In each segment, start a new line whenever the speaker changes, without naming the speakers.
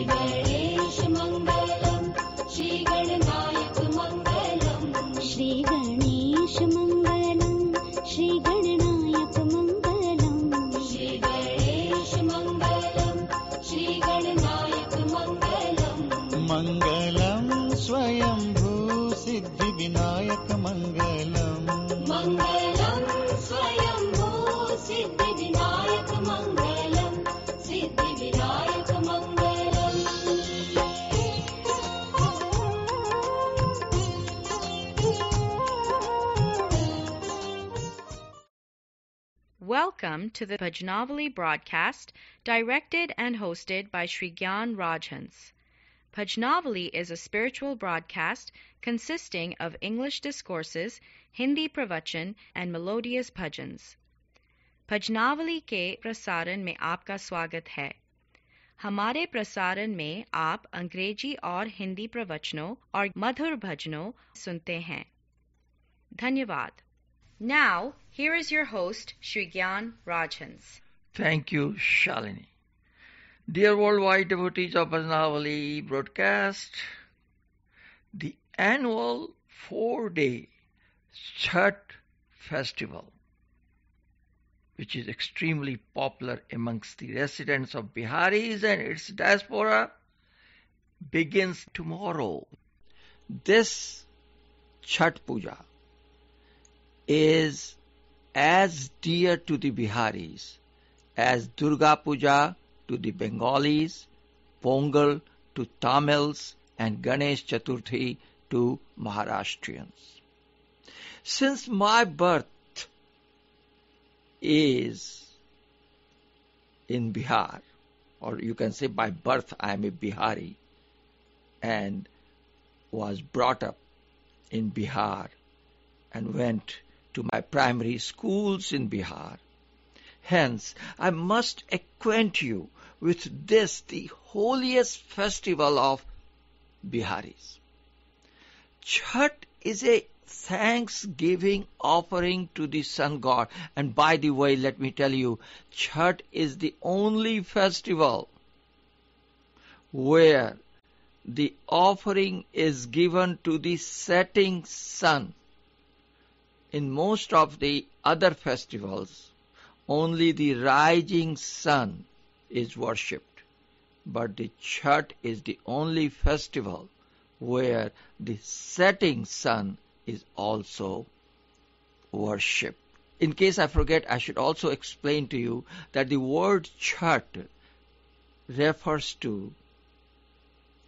गणेश मंगलम, श्री गणनायक मंगलम, श्री गणेश मंगलम, श्री गणनायक मंगलम, श्री गणेश मंगलम, श्री गणनायक मंगलम,
मंगलम स्वयंभू सिद्धि विनायक मंगलम,
मंगलम स्वयंभू सिद्धि विनायक मंगलम, सिद्धि विनायक मंगलम.
Welcome to the Bhajnavali broadcast, directed and hosted by Sri Gyan Rajhans. Bhajnavali is a spiritual broadcast consisting of English discourses, Hindi pravachan, and melodious bhajans. भजनावली के प्रसारण में आपका स्वागत है. हमारे प्रसारण में आप अंग्रेजी और हिंदी प्रवचनों और मधुर भजनों सुनते हैं. धन्यवाद. Now, here is your host, Sri Gyan Rajhans.
Thank you, Shalini. Dear worldwide devotees of Bhajnavali broadcast, the annual 4-day Chhath festival, which is extremely popular amongst the residents of Biharis and its diaspora, begins tomorrow. This Chhath Puja is as dear to the Biharis as Durga Puja to the Bengalis, Pongal to Tamils, and Ganesh Chaturthi to Maharashtrians. Since my birth is in Bihar, or you can say by birth I am a Bihari and was brought up in Bihar and went to my primary schools in Bihar. Hence, I must acquaint you with this, the holiest festival of Biharis. Chhath is a thanksgiving offering to the sun god. And by the way, let me tell you, Chhath is the only festival where the offering is given to the setting sun. In most of the other festivals, only the rising sun is worshipped. But the Chhath is the only festival where the setting sun is also worshipped. In case I forget, I should also explain to you that the word Chhath refers to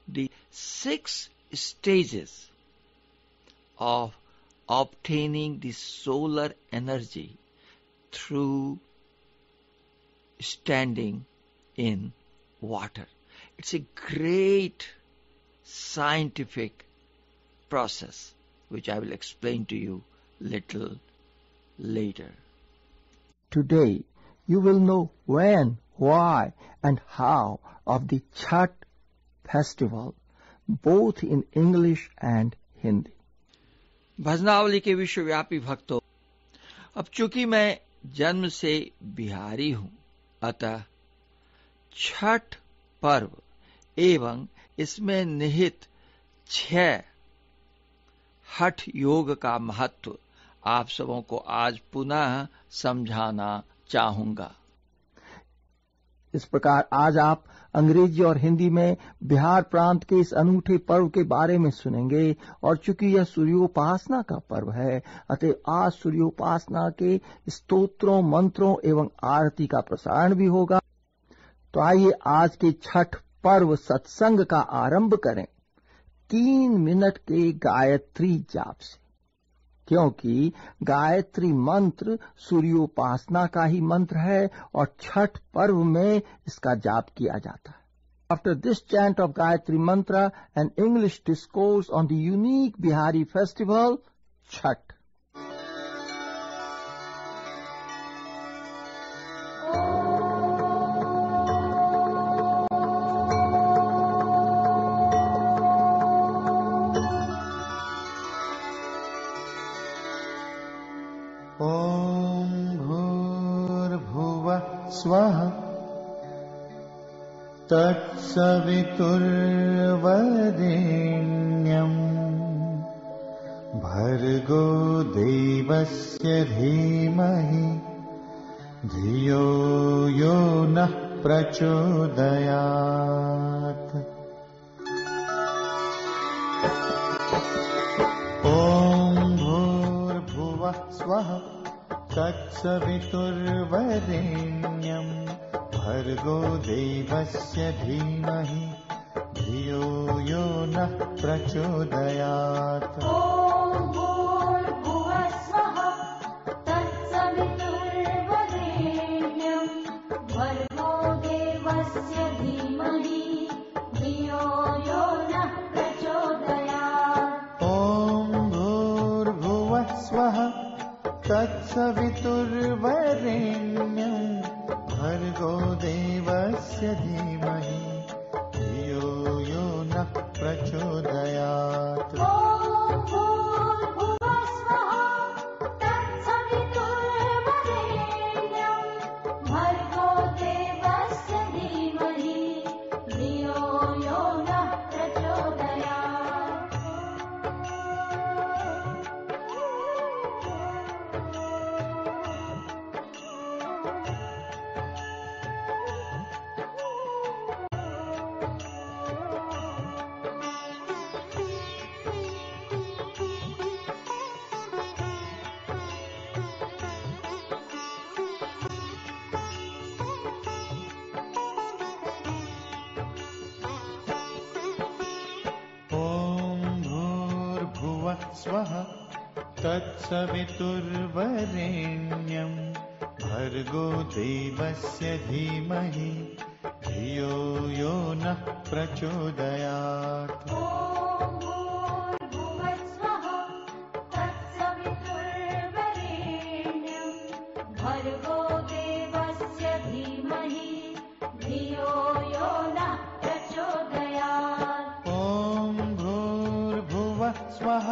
the 6 stages of obtaining the solar energy through standing in water. It's a great scientific process which I will explain to you little later.
Today you will know when, why and how of the Chhath festival, both in English and Hindi.
भजनावली के विश्वव्यापी भक्तों, अब चूंकि मैं जन्म से बिहारी हूं, अतः छठ पर्व एवं इसमें निहित 6 हठ योग का महत्व आप सबों को आज पुनः समझाना चाहूंगा.
इस प्रकार आज आप अंग्रेजी और हिंदी में बिहार प्रांत के इस अनूठे पर्व के बारे में सुनेंगे. और चूंकि यह सूर्योपासना का पर्व है, अतः आज सूर्योपासना के स्तोत्रों, मंत्रों एवं आरती का प्रसारण भी होगा. तो आइए आज के छठ पर्व सत्संग का आरंभ करें 3 मिनट के गायत्री जाप से, क्योंकि गायत्री मंत्र सूर्योपासना का ही मंत्र है और छठ पर्व में इसका जाप किया जाता है. After this chant of Gayatri mantra, an English discourse on the unique Bihari festival, Chhath.
तत्सवितुर्वरेण्यम् भर्गो देवस्य धीमहि धियो यो नः प्रचोदयात्। ॐ भूर्भुवः स्वः तत्सवितुर्वरेण्यम् भर्गो देवस्य धीमहि धियो यो नः प्रचोदयात्।
ॐ भूर्भुवः स्वः तत्सवितुर्वरेण्यम् भर्गो देवस्य धीमहि धियो यो नः प्रचोदयात्।
ॐ भूर्भुवः स्वः तत्सवितुर्वरेण्यम् भर्गो देवस्य धीमहि धियो यो नः प्रचोदयात्।
ॐ भूर्भुवः स्वः तत्सवितुर्वरेण्यम् भर्गो देवस्य धीमहि धियो यो नः प्रचोदयात्।
स्वः तत्सवितुर्वरेण्यम् भर्गो देवस्य धीमहि धियो यो नः प्रचोदयात्।
ॐ भूर्भुवः स्वः तत्सवितुर्वरेण्यम् भर्गो देवस्य धीमहि धियो यो नः प्रचोदयात्।
ॐ भूर्भुवः स्वः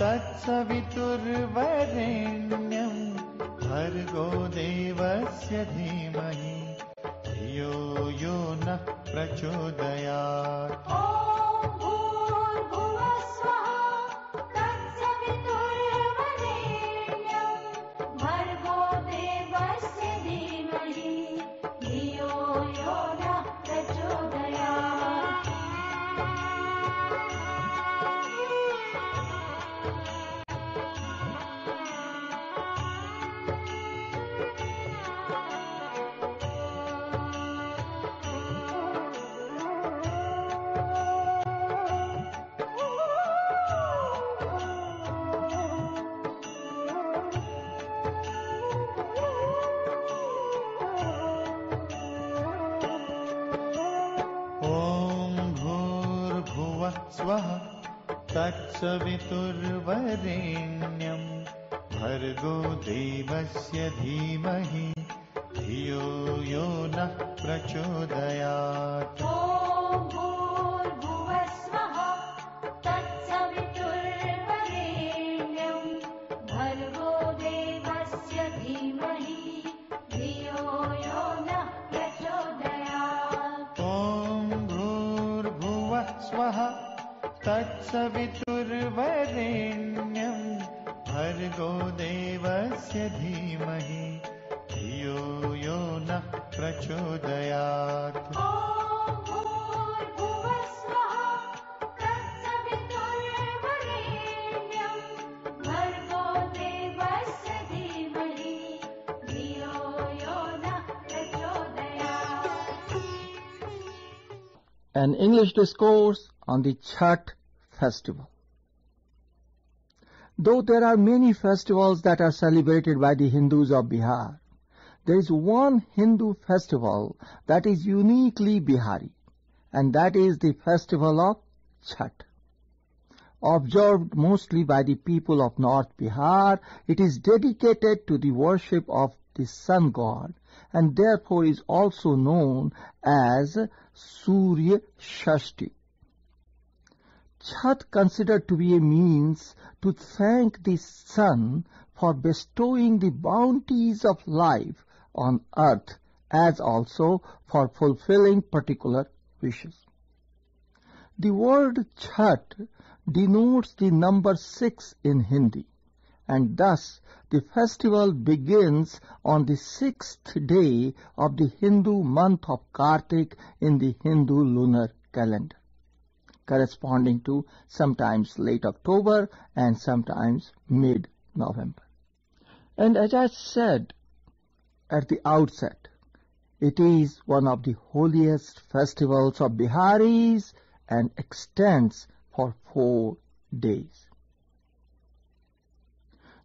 तत्सवितुर्वरेण्यम् भर्गो देवस्य धीमहि धियो यो नः प्रचोदयात्।
ॐ भूर्भुवः स्वः तत्सवितुर्वरेण्यम् भर्गो देवस्य धीमहि धियो यो नः प्रचोदयात्।
स्वः तत्सवितुर्वरेण्यम् भर्गो देवस्य धीमहि धियो यो नः प्रचोदयात्।
ॐ भूर्भुवः स्वः तत्सवितुर्वरेण्यम् भर्गो देवस्य धीमहि धियो यो नः प्रचोदयात्।
ॐ भूर्भुवः स्वः तत्सवितुर्वरेण्यम् भर्गो देवस्य धीमहि धियो यो नः प्रचोदयात्।
ॐ भूर्भुवः स्वः तत्सवितुर्वरेण्यम् भर्गो देवस्य धीमहि धियो यो नः प्रचोदयात्।
An English discourse on the Chhath festival. Though there are many festivals that are celebrated by the Hindus of Bihar, there is one Hindu festival that is uniquely Bihari, and that is the festival of Chhath. Observed mostly by the people of North Bihar, it is dedicated to the worship of the sun god, and therefore is also known as Surya Shashti. Chhath considered to be a means to thank the sun for bestowing the bounties of life on earth as also for fulfilling particular wishes. The word Chhat denotes the number 6 in Hindi, and thus the festival begins on the 6th day of the Hindu month of Kartik in the Hindu lunar calendar, corresponding to sometimes late October and sometimes mid-November. And as I said at the outset, it is one of the holiest festivals of Biharis and extends for 4 days.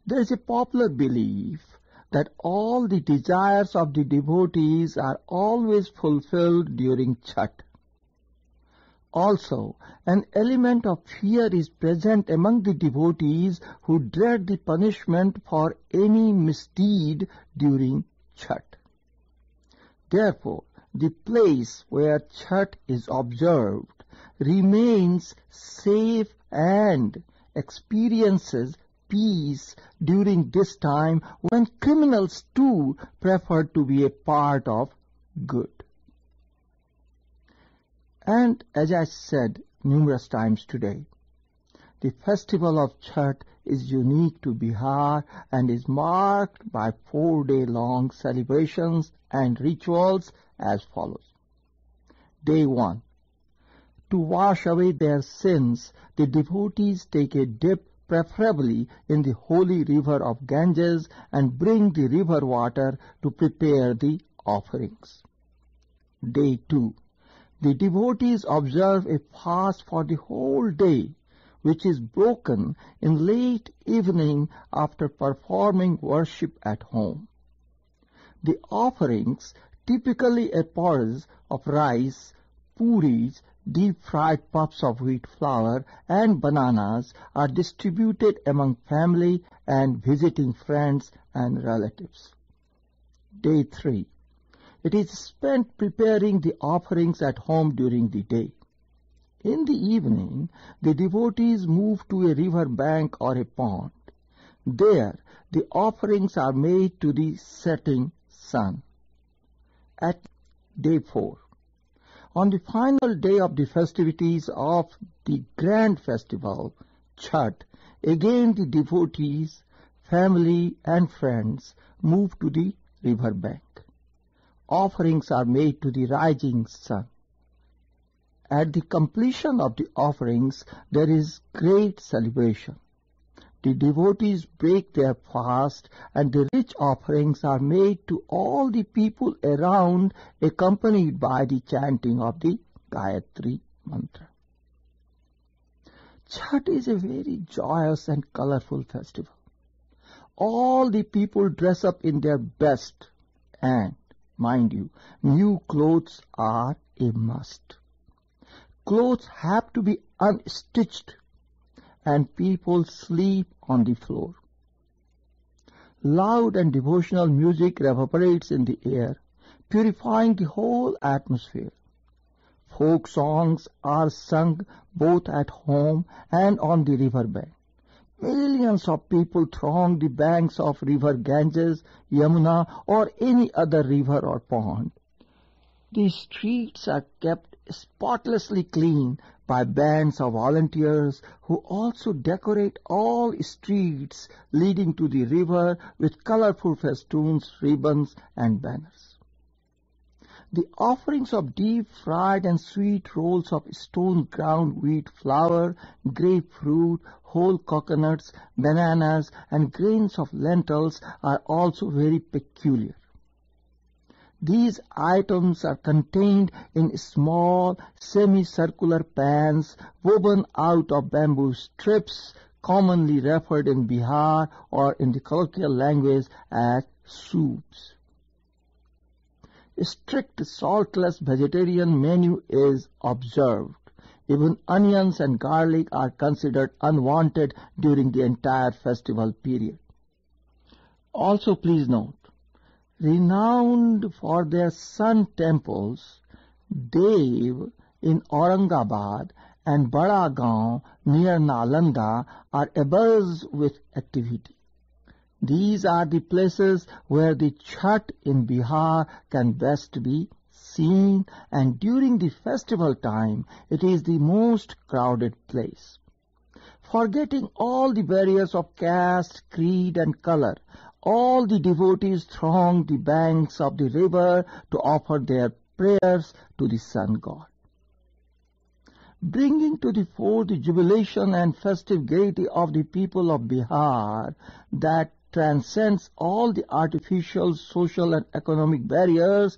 There is a popular belief that all the desires of the devotees are always fulfilled during Chhat. Also, an element of fear is present among the devotees who dread the punishment for any misdeed during Chhat. Therefore, the place where Chhat is observed remains safe and experiences peace during this time when criminals too prefer to be a part of good. And as I said numerous times today, the festival of Chhat is unique to Bihar and is marked by 4-day-long celebrations and rituals as follows. Day 1. To wash away their sins, the devotees take a dip, preferably in the holy river of Ganges, and bring the river water to prepare the offerings. Day 2. The devotees observe a fast for the whole day, which is broken in late evening after performing worship at home. The offerings, typically a porridge of rice, puris, deep-fried puffs of wheat flour, and bananas, are distributed among family and visiting friends and relatives. Day 3. It is spent preparing the offerings at home during the day. In the evening, the devotees move to a river bank or a pond. There, the offerings are made to the setting sun. At day 4. On the final day of the festivities of the grand festival, Chhat, again the devotees, family and friends move to the river bank. Offerings are made to the rising sun. At the completion of the offerings, there is great celebration. The devotees break their fast and the rich offerings are made to all the people around, accompanied by the chanting of the Gayatri mantra. Chhat is a very joyous and colorful festival. All the people dress up in their best, and, mind you, new clothes are a must. Clothes have to be unstitched, and people sleep on the floor. Loud and devotional music reverberates in the air, purifying the whole atmosphere. Folk songs are sung both at home and on the river bank. Millions of people throng the banks of river Ganges, Yamuna, or any other river or pond. The streets are kept spotlessly clean by bands of volunteers who also decorate all streets leading to the river with colorful festoons, ribbons, and banners. The offerings of deep-fried and sweet rolls of stone-ground wheat flour, grapefruit, whole coconuts, bananas, and grains of lentils are also very peculiar. These items are contained in small, semicircular pans woven out of bamboo strips, commonly referred in Bihar or in the colloquial language as soups. A strict saltless vegetarian menu is observed. Even onions and garlic are considered unwanted during the entire festival period. Also please note, renowned for their sun temples, Dev in Aurangabad and Bada Gaon near Nalanda are abuzz with activity. These are the places where the Chhat in Bihar can best be seen, and during the festival time it is the most crowded place. Forgetting all the barriers of caste, creed and color, all the devotees throng the banks of the river to offer their prayers to the sun god, bringing to the fore the jubilation and festive gaiety of the people of Bihar that transcends all the artificial social and economic barriers.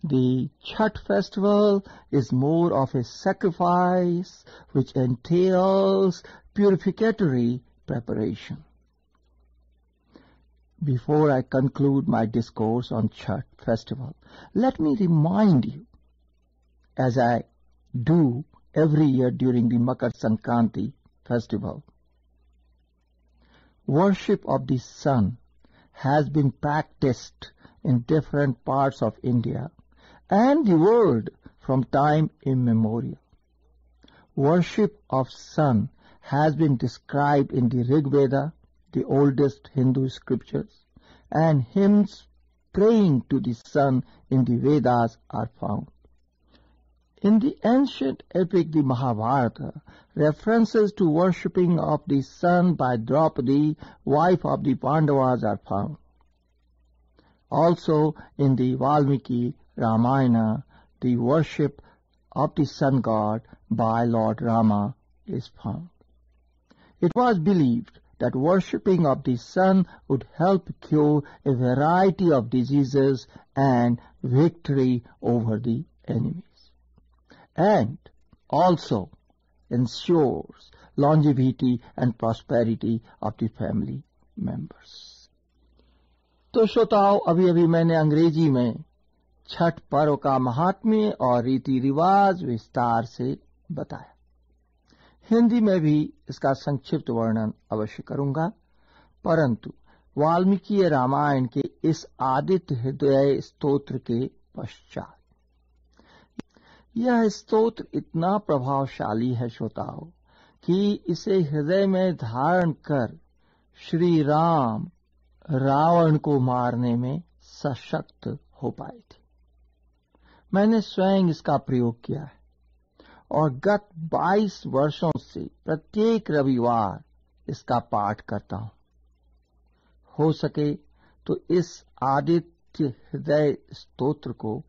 The Chhat festival is more of a sacrifice which entails purificatory preparation. Before I conclude my discourse on Chhat festival, let me remind you, as I do every year during the Makar Sankranti festival, worship of the sun has been practiced in different parts of India and the world from time immemorial. Worship of sun has been described in the Rig Veda, the oldest Hindu scriptures, and hymns praying to the sun in the Vedas are found. In the ancient epic, the Mahabharata, references to worshipping of the sun by Draupadi, wife of the Pandavas, are found. Also in the Valmiki Ramayana, the worship of the sun god by Lord Rama is found. It was believed that worshipping of the sun would help cure a variety of diseases and victory over the enemies, and also ensures longevity and prosperity of the family members. तो श्रोताओं, अभी अभी मैंने अंग्रेजी में छठ पर्व का महात्म्य और रीति रिवाज विस्तार से बताया। हिंदी में भी इसका संक्षिप्त वर्णन अवश्य करूंगा, परंतु वाल्मीकि रामायण के इस आदित्य हृदय स्तोत्र के पश्चात यह स्तोत्र इतना प्रभावशाली है श्रोताओं कि इसे हृदय में धारण कर श्री राम रावण को मारने में सशक्त हो पाए थे। मैंने स्वयं इसका प्रयोग किया है और गत 22 वर्षों से प्रत्येक रविवार इसका पाठ करता हूं। हो सके तो इस आदित्य हृदय स्तोत्र को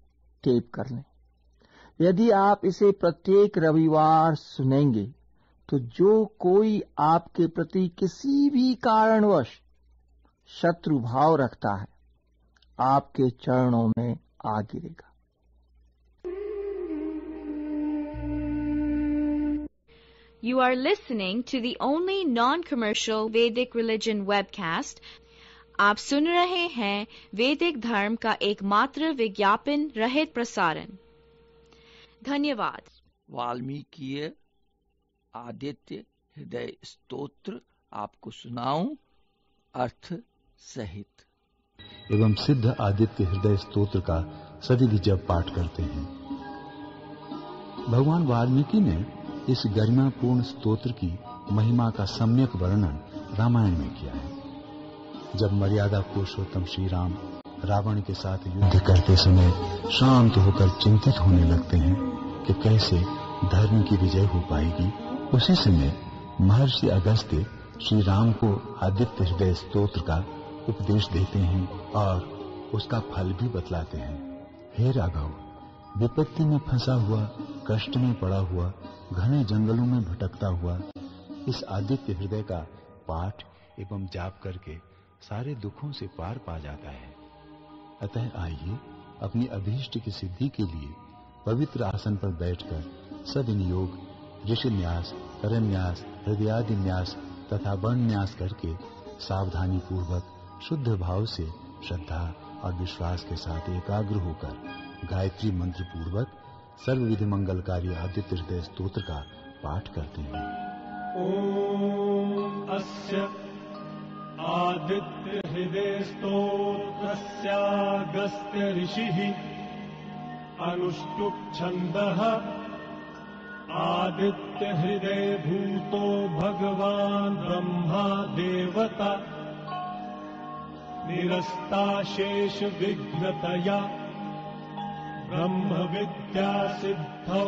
टेप कर लें। यदि आप इसे प्रत्येक रविवार सुनेंगे तो जो कोई आपके प्रति किसी भी कारणवश शत्रु भाव रखता है, आपके चरणों में आ गिरेगा।
You are listening to the only non-commercial Vedic religion webcast. आप सुन रहे हैं वैदिक धर्म का एकमात्र विज्ञापन रहित प्रसारण। धन्यवाद।
वाल्मीकि आदित्य हृदय स्तोत्र आपको सुनाऊं अर्थ सहित।
एवं सिद्ध आदित्य हृदय स्तोत्र का सभी भी जब पाठ करते हैं। भगवान वाल्मीकि ने इस गरिमापूर्ण स्तोत्र की महिमा का सम्यक वर्णन रामायण में किया है। जब मर्यादा पुरुषोत्तम श्री राम रावण के साथ युद्ध करते समय शांत होकर चिंतित होने लगते हैं कि कैसे धर्म की विजय हो पाएगी, उसी समय महर्षि अगस्त्य श्री राम को आदित्य हृदय स्तोत्र का उपदेश देते हैं और उसका फल भी बतलाते हैं। हे राघव, विपत्ति में फंसा हुआ, कष्ट में पड़ा हुआ, घने जंगलों में भटकता हुआ इस आदित्य हृदय का पाठ एवं जाप करके सारे दुखों से पार पा जाता है। अतः आइए अपनी अभीष्ट की सिद्धि के लिए पवित्र आसन पर बैठकर सदिन योग, ऋषि न्यास, करन्यास, हृदयादि न्यास तथा वर्ण न्यास करके सावधानी पूर्वक शुद्ध भाव से श्रद्धा और विश्वास के साथ एकाग्र होकर गायत्री मंत्र पूर्वक सर्वविधि मंगलकारी आदित्य हृदय स्तोत्र का पाठ करते हैं।
ओम अस्य आदित्य हृदय स्तोत्रस्य अगस्त्य ऋषिः अनुष्टुप् छन्दः आदित्य हृदय भूतो भगवान् ब्रह्मा देवता निरस्ताशेष विघ्नतया ब्रह्म विद्या सिद्धौ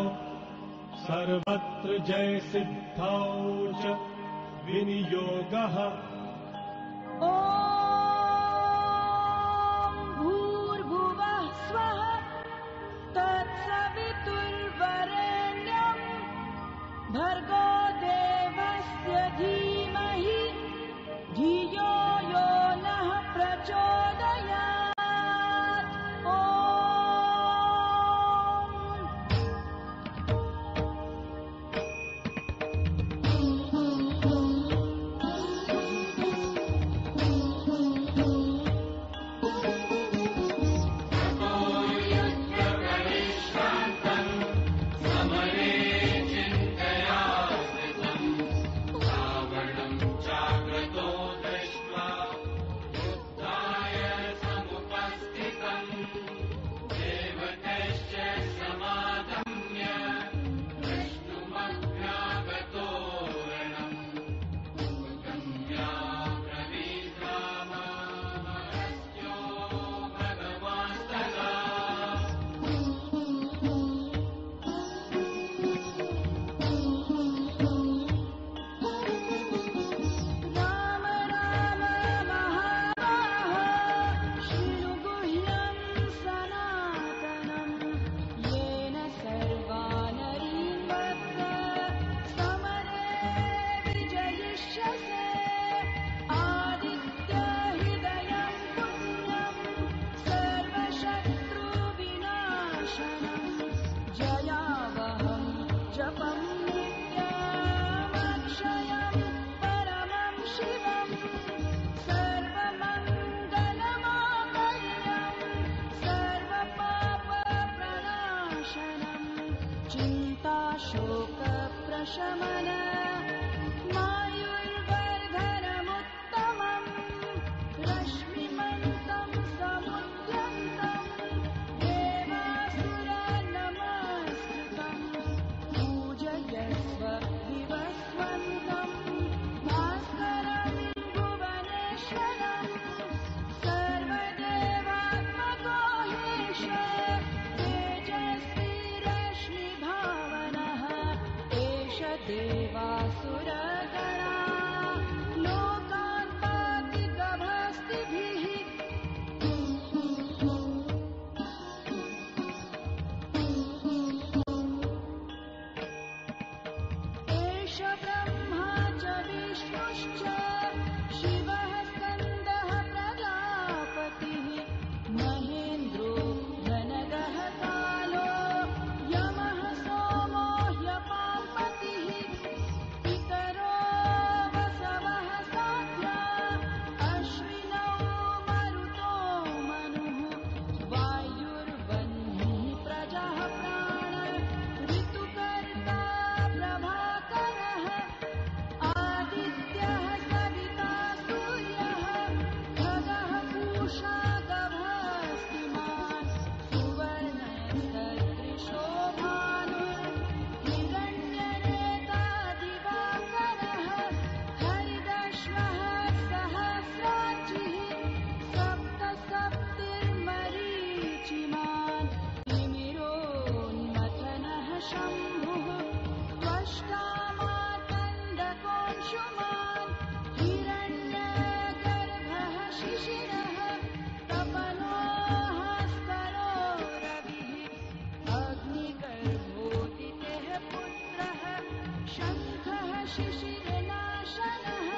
सर्वत्र जय सिद्धौ च विनियोगः।
ॐ भूर्भुवः स्वः तत्सवितुर्वरेण्यं भर्गो देवस्य धीमहि धियो यो नः प्रचोदयात्। ॐ शमन मायुर्वर्धनमुत्तमम् रश्मिमन्तं समुद्यन्तं देवासुरनमस्कृतं पूजयस्व विवस्वन्तं भास्करं भुवनेश्वरं सर्वदेवात्मको हेश तेजस्वी रश्मिभावनः एष देवासुरगणा लोकान् पाति गभस्तिभिः एष ब्रह्मा च विष्णुश्च शिवः स्कन्दः प्रजापतिः महेन्द्रो धनगः कालो यमः सोमो ह्यपापतिः पितरो वसवः साध्या अश्विनौ मरुतो मनुः वायुर्वह्निः प्रजः प्राण ऋतुकर्ता प्रभाकरः आदित्यः सविता सूर्यः खगः पूषा गभस्तिमान् सुवर्णसदृशो भानुर्हिरण्यनेता दिवाकरः हरिदश्वः सहस्राचिः सप्त सप्तिर्मरीचिमान् तिमिरोन्मथनः शम्भुः त्वष्टा मार्कण्डकोऽंशुमान् हिरण्यगर्भः शिशिरः तपनो हस्तरो रविः अग्निगर्भोदितेः पुत्रः शङ्खः शिशिरनाशनः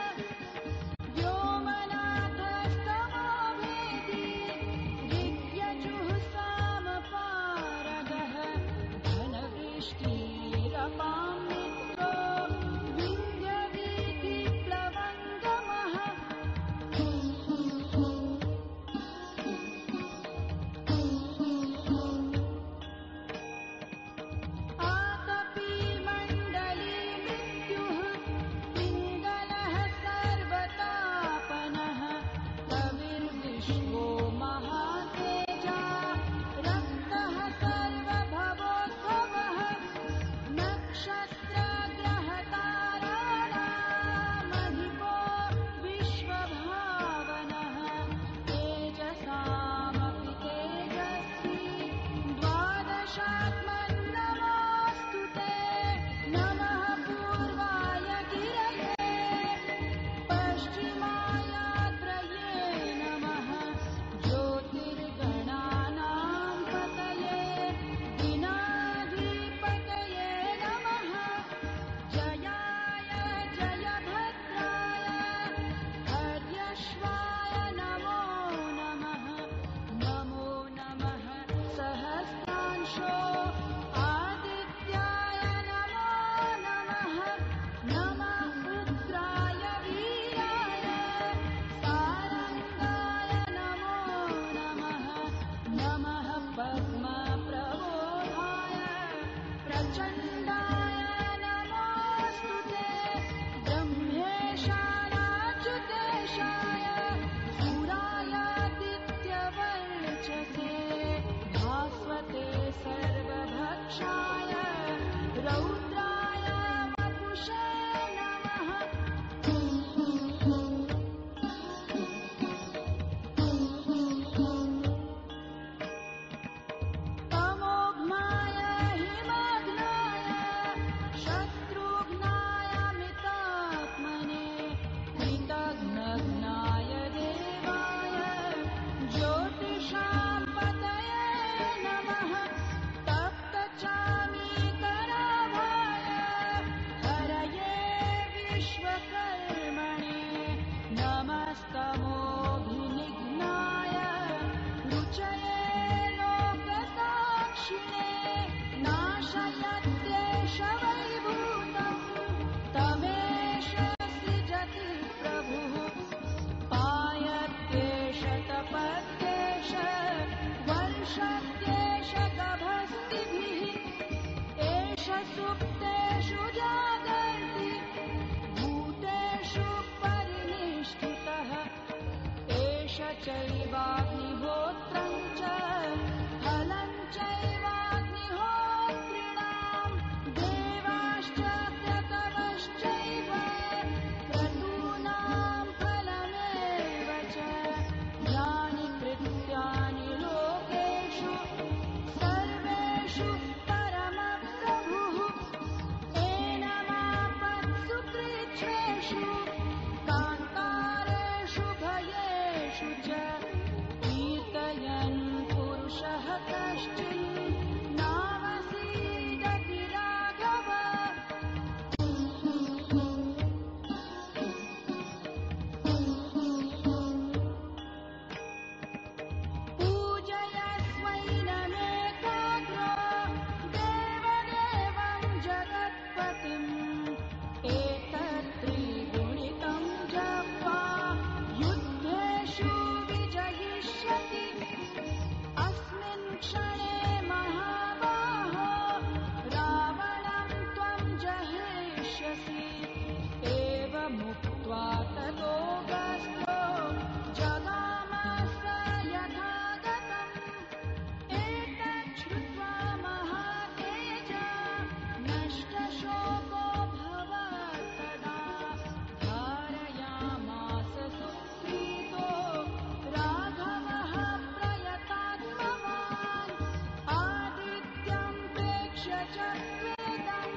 व्योमनाथस्तमो भेदी ऋग्यजुः सामपारगः धनवृष्टिरपां मित्रो विन्ध्यवीथिप्लवङ्गमः आतपी मण्डली मृत्युः चैवाग्निहोत्रं च फलं चैवाग्निहोत्रिणां देवाश्च क्रतवश्चैव क्रतूनां फलमेव च यानि कृत्यानि लोकेषु सर्वेषु परमप्रभुः एनमापत्सु कृच्छ्रेषु कान्तारेषु भयेषु च कीर्तयन् पुरुषः कश्चिन्नावसीदति राघव पूजयस्वैनमेकाग्रो देवदेवं जगत्पतिम् एतत्त्रिगुणितं जप्त्वा युद्धेषु विजयिष्यति अस्मिन् क्षणे महाबाहो रावणं त्वं जहिष्यसि एवमुक्त्वा ततो गस्तो जगामस यथा गतम् एतत् श्रुत्वा महातेजा नष्टशोको भवत्तदा धारयामास सुप्रीतो राघवः प्रयतात्मवान् आदित्यं प्रेक्ष्य च स्वेदं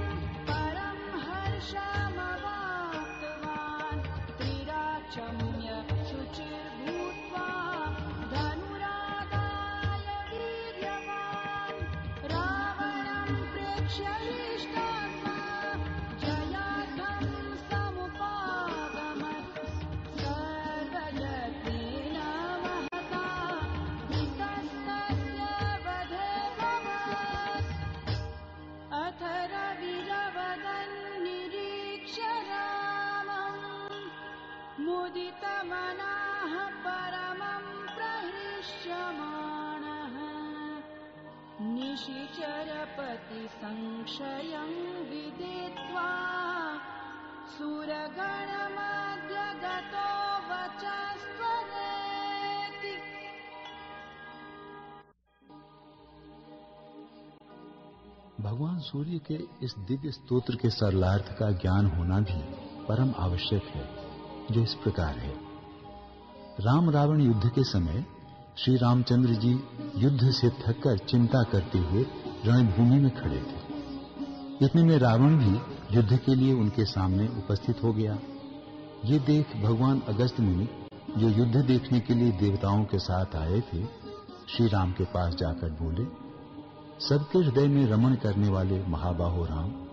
परं हर्षमवाप्तवान् त्रिराचम्य शुचिर्भूत्वा धनुरादाय वीर्यवान् रावणं प्रेक्ष्य हृष्टात्मा जयार्थं समुपागमत् सर्वयत्नेन महता धृतस्तस्य वधे भवत् अथ रविरवदन्निरीक्ष्य रामम् मुदितमनाः परमं प्रहृष्यमाणः निशिचरपतिसंशयं विदित्वा सुरगणमध्य गतो वचस्त्वरेति
भगवान सूर्य के इस दिव्य स्तोत्र के सरलार्थ का ज्ञान होना भी परम आवश्यक है, जो इस प्रकार है। राम रावण युद्ध के समय श्री रामचंद्र जी युद्ध से थककर चिंता करते हुए रणभूमि में खड़े थे। इतने में रावण भी युद्ध के लिए उनके सामने उपस्थित हो गया। ये देख भगवान अगस्त मुनि, जो युद्ध देखने के लिए देवताओं के साथ आए थे, श्री राम के पास जाकर बोले, सबके हृदय में रमण करने वाले महाबाहो राम,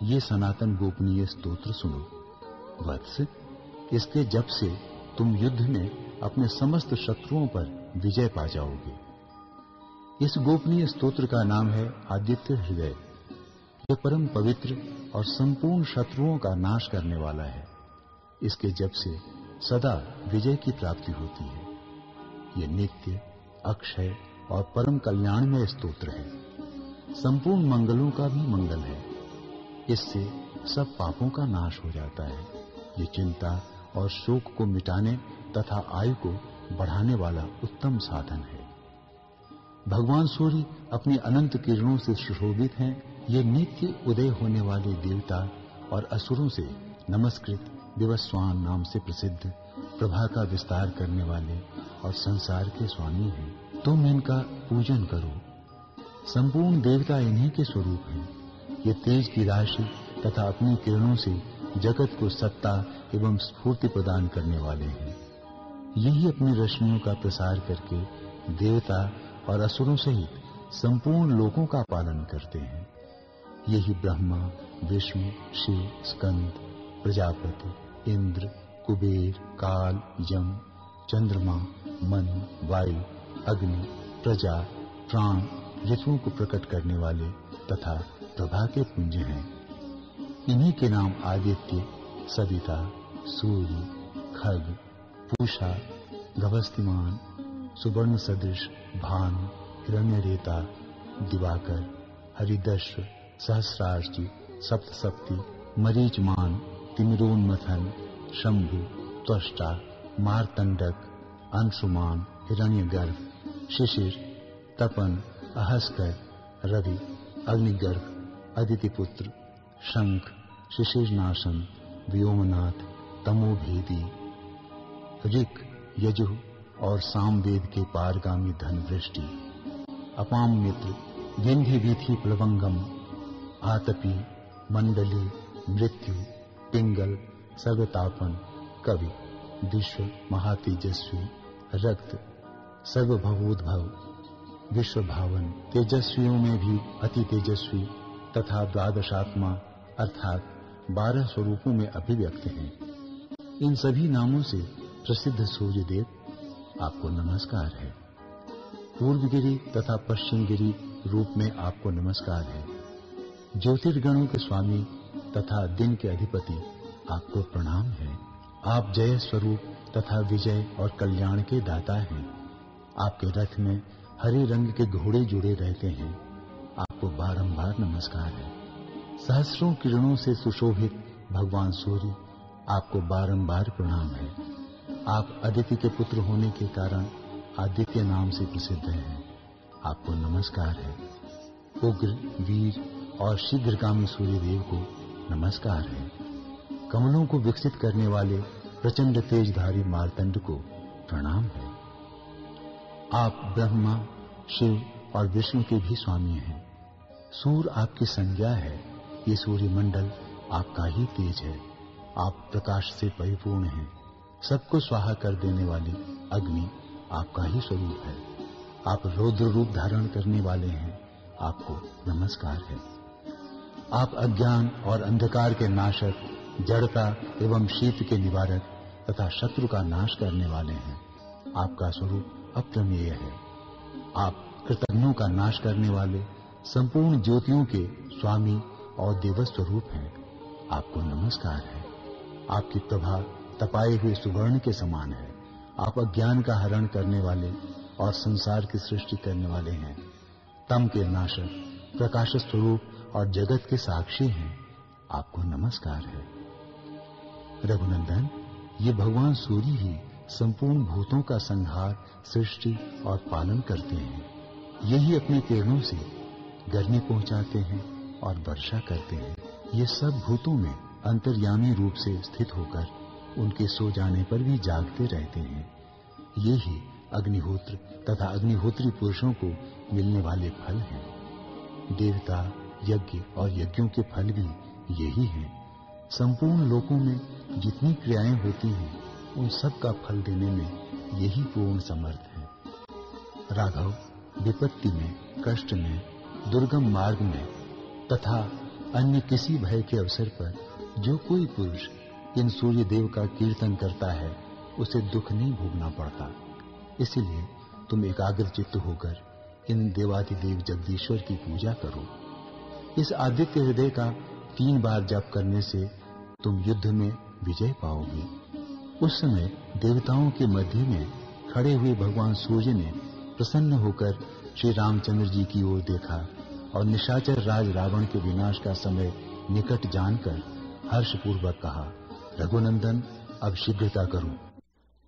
ये सनातन गोपनीय स्तोत्र सुनो। वत्स, इसके जप से तुम युद्ध में अपने समस्त शत्रुओं पर विजय पा जाओगे। इस गोपनीय स्तोत्र का नाम है आदित्य हृदय। यह परम पवित्र और संपूर्ण शत्रुओं का नाश करने वाला है। इसके जप से सदा विजय की प्राप्ति होती है। यह नित्य, अक्षय और परम कल्याणमय स्तोत्र है। संपूर्ण मंगलों का भी मंगल है। इससे सब पापों का नाश हो जाता है। ये चिंता और शोक को मिटाने तथा आयु को बढ़ाने वाला उत्तम साधन है। भगवान सूर्य अपनी अनंत किरणों से सुशोभित हैं। ये नित्य उदय होने वाले देवता और असुरों से नमस्कृत दिवस्वान नाम से प्रसिद्ध प्रभा का विस्तार करने वाले और संसार के स्वामी हैं। तुम इनका पूजन करो। संपूर्ण देवता इन्हीं के स्वरूप हैं। ये तेज की राशि तथा अपनी किरणों से जगत को सत्ता एवं स्फूर्ति प्रदान करने वाले हैं। यही अपनी रश्मियों का प्रसार करके देवता और असुरों सहित संपूर्ण लोकों का पालन करते हैं। यही ब्रह्मा, विष्णु, शिव, स्कंद, प्रजापति, इंद्र, कुबेर, काल, यम, चंद्रमा, मन, वायु, अग्नि, प्रजा, प्राण, ऋतुओं को प्रकट करने वाले तथा प्रभा के पुंज हैं। इन्हीं के नाम आदित्य, सविता, सूर्य, खग, पूषा, गभस्तिमान, सुवर्ण सदृश, भानु, हिरण्यरेता, दिवाकर, हरिदर्श, सहस्रार्ची, सप्तसप्ती, मरीचमान, तिमिरोन्मथन, शंभु, त्वष्टा, मारतंडक, अंशुमान, हिरण्यगर्भ, शिशिर, तपन, अहस्कर, रवि, अग्निगर्भ, अदितिपुत्र, शंख, शिशिरनाशन, व्योमनाथ, तमोभेदी, ऋक, यजुः और सामवेद के पारगामी धन वृष्टि, अपाम मित्र, विंध्य वीथि प्लवंगम, आतपी, मंडली, मृत्यु, पिंगल, सर्वतापन, कवि, विश्व, महातेजस्वी, रक्त, सर्वभवोद्भव, विश्वभावन, तेजस्वियों में भी अति तेजस्वी तथा द्वादशात्मा अर्थात 12 स्वरूपों में अभिव्यक्त हैं। इन सभी नामों से प्रसिद्ध सूर्यदेव आपको नमस्कार है। पूर्वगिरी तथा पश्चिमगिरी रूप में आपको नमस्कार है। ज्योतिर्गणों के स्वामी तथा दिन के अधिपति आपको प्रणाम है। आप जय स्वरूप तथा विजय और कल्याण के दाता हैं। आपके रथ में हरे रंग के घोड़े जुड़े रहते हैं। आपको बारंबार नमस्कार है। सहस्रों किरणों से सुशोभित भगवान सूर्य, आपको बारंबार प्रणाम है। आप अदिति के पुत्र होने के कारण आदित्य नाम से प्रसिद्ध हैं। आपको नमस्कार है। उग्र, वीर और शीघ्रगामी सूर्यदेव को नमस्कार है। कमलों को विकसित करने वाले प्रचंड तेजधारी मार्तंड को प्रणाम है। आप ब्रह्मा, शिव और विष्णु के भी स्वामी हैं। सूर्य आपकी संज्ञा है। ये सूर्यमंडल आपका ही तेज है। आप प्रकाश से परिपूर्ण हैं। सबको स्वाहा कर देने वाली अग्नि आपका ही स्वरूप है। आप रौद्र रूप धारण करने वाले हैं। आपको नमस्कार है। आप अज्ञान और अंधकार के नाशक, जड़ता एवं शीत के निवारक तथा शत्रु का नाश करने वाले हैं। आपका स्वरूप अप्रमेय है। आप कृतघ्नों का नाश करने वाले संपूर्ण ज्योतियों के स्वामी और देवस्वरूप हैं। आपको नमस्कार है। आपकी प्रभा तपाए हुए सुवर्ण के समान है। आप अज्ञान का हरण करने वाले और संसार की सृष्टि करने वाले हैं। तम के नाशक, प्रकाश स्वरूप और जगत के साक्षी हैं। आपको नमस्कार है। रघुनंदन, ये भगवान सूर्य ही संपूर्ण भूतों का संहार, सृष्टि और पालन करते हैं। यही अपने किरणों से गर्मी पहुंचाते हैं और वर्षा करते हैं। ये सब भूतों में अंतर्यामी रूप से स्थित होकर उनके सो जाने पर भी जागते रहते हैं। ये ही अग्निहोत्र तथा अग्निहोत्री पुरुषों को मिलने वाले फल हैं। देवता, यज्ञ और यज्ञों के फल भी यही हैं। संपूर्ण लोकों में जितनी क्रियाएं होती हैं, उन सब का फल देने में यही पूर्ण समर्थ है। राघव, विपत्ति में, कष्ट में, दुर्गम मार्ग में तथा अन्य किसी भय के अवसर पर जो कोई पुरुष इन सूर्य देव का कीर्तन करता है, उसे दुख नहीं भोगना पड़ता। इसलिए तुम एकाग्र चित्त होकर इन देवाधिदेव जगदीश्वर की पूजा करो। इस आदित्य हृदय का 3 बार जप करने से तुम युद्ध में विजय पाओगे। उस समय देवताओं के मध्य में खड़े हुए भगवान सूर्य ने प्रसन्न होकर श्री रामचंद्र जी की ओर देखा और निशाचर राज रावण के विनाश का समय निकट जानकर हर्षपूर्वक कहा, रघुनंदन, अब शीघ्रता करो।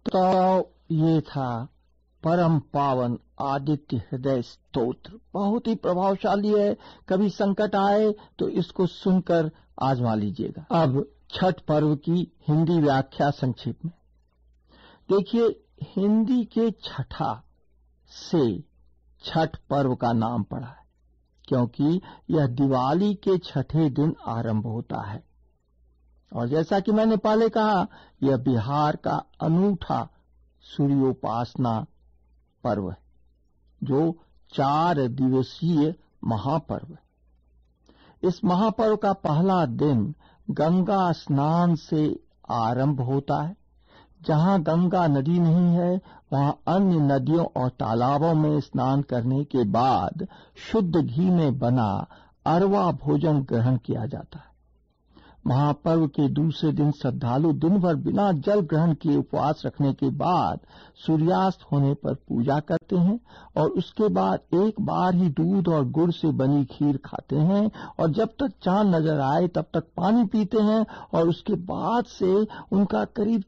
तो ये था परम पावन आदित्य हृदय स्तोत्र। बहुत ही प्रभावशाली है। कभी संकट आए तो इसको सुनकर आजमा लीजिएगा। अब छठ पर्व की हिंदी व्याख्या संक्षेप में देखिए। हिंदी के छठा से छठ पर्व का नाम पड़ा है, क्योंकि यह दिवाली के छठे दिन आरंभ होता है। और जैसा कि मैंने पहले कहा, यह बिहार का अनूठा सूर्योपासना पर्व है, जो 4 दिवसीय महापर्व है। इस महापर्व का पहला दिन गंगा स्नान से आरंभ होता है। जहां गंगा नदी नहीं है, वहां अन्य नदियों और तालाबों में स्नान करने के बाद शुद्ध घी में बना अरवा भोजन ग्रहण किया जाता है। महापर्व के दूसरे दिन श्रद्धालु दिन भर बिना जल ग्रहण किए उपवास रखने के बाद सूर्यास्त होने पर पूजा करते हैं और उसके बाद एक बार ही दूध और गुड़ से बनी खीर खाते हैं और जब तक चांद नजर आए तब तक पानी पीते हैं और उसके बाद से उनका करीब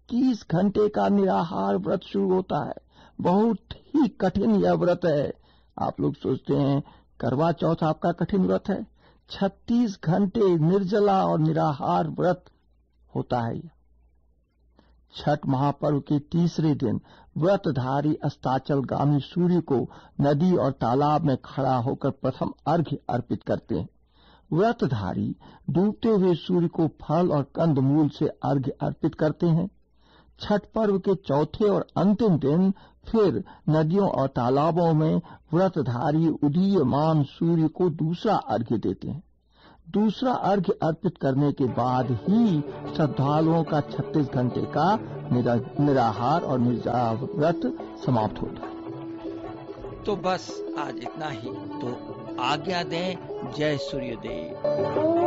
36 घंटे का निराहार व्रत शुरू होता है। बहुत ही कठिन यह व्रत है। आप लोग सोचते हैं करवा चौथ आपका कठिन व्रत है। 36 घंटे निर्जला और निराहार व्रत होता है। छठ महापर्व के तीसरे दिन व्रतधारी अस्ताचलगामी सूर्य को नदी और तालाब में खड़ा होकर प्रथम अर्घ्य अर्पित करते हैं। व्रतधारी डूबते हुए सूर्य को फल और कंदमूल से अर्घ्य अर्पित करते हैं। छठ पर्व के चौथे और अंतिम दिन फिर नदियों और तालाबों में व्रतधारी उदीयमान सूर्य को दूसरा अर्घ्य देते हैं। दूसरा अर्घ्य अर्पित करने के बाद ही श्रद्धालुओं का 36 घंटे का निराहार और निर्जला व्रत समाप्त होता है।
तो बस आज इतना ही। तो आज्ञा दें। जय सूर्यदेव।